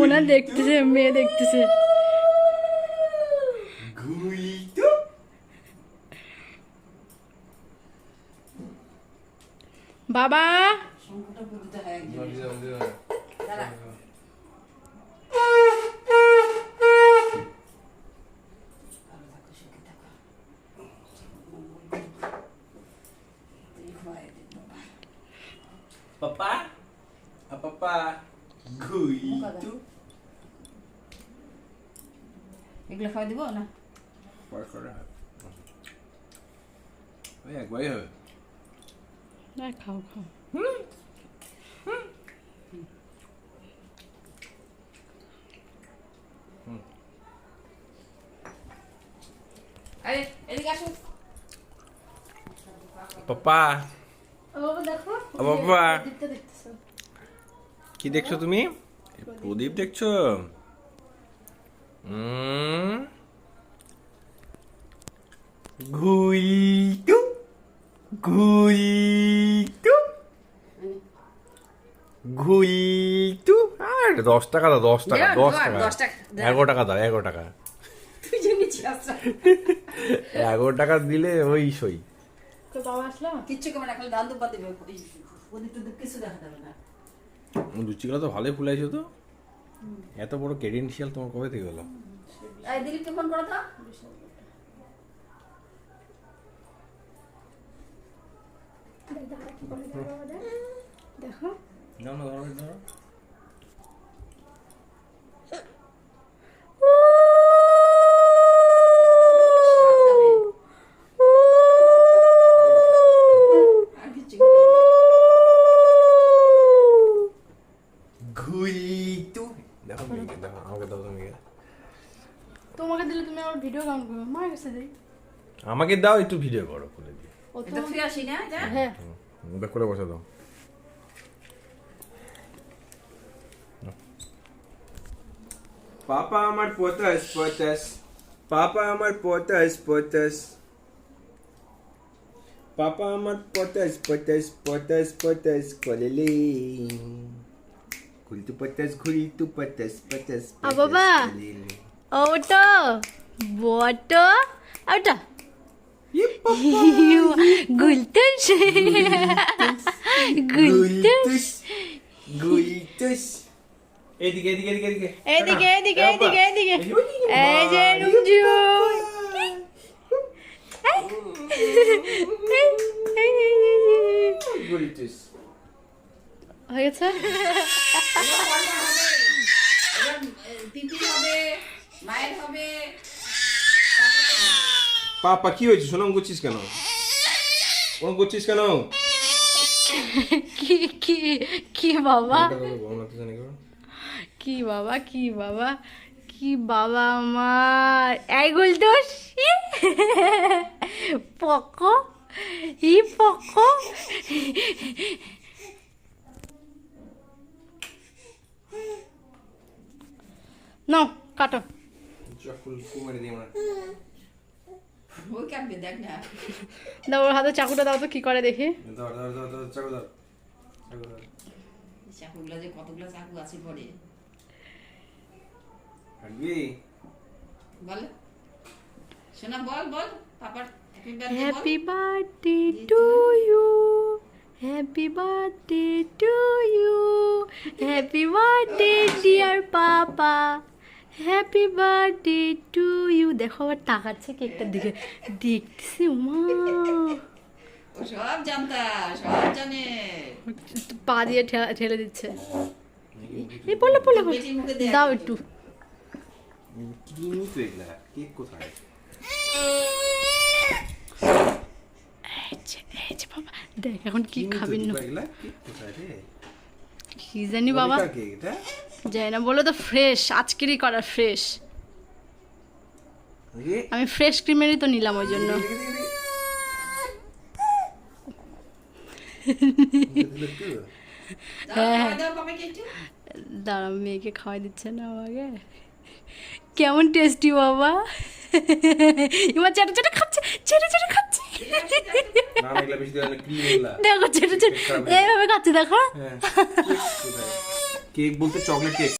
ওনা দেখতেছে, মেয়ে দেখতেছে। বাবা Papa, papa, গুইটু। এগুলো খাওয়া দিব না? পরে করে ওই একবারই হবে। না, খাও খাও। আরে এদিকে আসো। পাপা, বাবা দেখো, বাবা প্রদীপটা দেখতেছো? কি দেখছো তুমি? প্রদীপ দেখছো? গুইটু গুইটু গুইটু। আর 10 টাকা দাও, 10 টাকা, 10 টাকা, 11 টাকা দাও, 11 টাকা। তুই যে নিচে আসছ। 11 টাকা দিলে ওই সই। তো বাবা আসলো? কিচ্ছু কেমন এখন দান দুপা দেবে। ওদিক তো কিছু দেখা যাবে না। লুচিগুলো তো ভালোই ফুলাইছো তো। এত বড় ক্রেডেনশিয়াল তোমার কবে থেকে হলো? এই দিলীপকে ফোন করো তো। দেখো না না, ধরো ধরো। আর কিচ্ছু ঘুইটু। দেখো মেয়েকে, দেখো আমাকে দাও তুমি। তোমাকে দিলে তুমি আমার ভিডিও কাউন্ট করবে, মার কাছে দেই। আমাকে দাও, একটু ভিডিও করো খুলে দিয়ে। ও তো এটা তুই আসি না যা। হ্যাঁ, দেখ করে বসে দাও। পাপা আমার পটাস পটাস, পাপা আমার পটাস পটাস, পাপা আমার পটাস পটাস পটাস পটাস কলেলে। ঘুরিতু পটাস ঘুরিতু পটাস পটাস আ বাবা। ওটো বটো ওটা গুলতুস গুলতুস গুইটুস। এদিকে এদিকে এদিকে এদিকে এদিকে এদিকে এদিকে এদিকে এই যে রুমজু গুইটুস। হয়ে গেছে। পিপি হবে, মায়ের হবে। পাপা কি হয়েছে? সোনাম করছিস কেন? ওরম করছিস কেন? কি কি কি বাবা, গরম লাগতেছে নাকি? কি বাবা, কি বাবা, কি বাবা আমার এই গুলতুস পকো ই পকো। নাও কাটো। চাকুল কুমারে দিয়ে আমার। ওই কাটবে দেখ না। দাও ওর হাতে চাকুটা দাও তো কি করে দেখি। ধর ধর ধর ধর, চাকু ধর, চাকু ধর। চাকুগুলো যে কতগুলো চাকু আছে পরে কাটবি? বল শোনা, বল বল পাপার happy birthday to you, happy birthday to you, happy birthday dear papa, happy birthday to you. দেখো আবার তাকাচ্ছে কেকটার দিকে, দেখছি মা ও সব জানতা, সব জানে। পা দিয়ে ঠেলে দিচ্ছে। এই বলে বলে বেটির মুখে দেখ। দাও একটু। কি নিতে এগুলা? কেক কোথায়? দেখ এখন কি খাবেন না এগুলা কি কোথায় রে? কি জানি বাবা মনিকা কেক এটা? যাই না বলে তো ফ্রেশ আজকেরই করা ফ্রেশ দেখি, আমি ফ্রেশ ক্রিমেরই তো নিলাম ওই জন্য দেখি, দেখি, দেখি। দিলে একটু? খাওয়া দাওয়া কবে কি একটু? দাঁড়া মেয়েকে খাওয়াই দিচ্ছে না আমাকে কেমন টেস্টি বাবা এবার চেটে চেটে খাচ্ছে চেটে চেটে খাচ্ছে না না, এগুলা বেশি দেওয়া না, cream এগুলা। দেখো চেটে চেটে এইভাবে খাচ্ছে দেখো হ্যাঁ, কেক কোথায়? কেক বলতে চকলেট কেক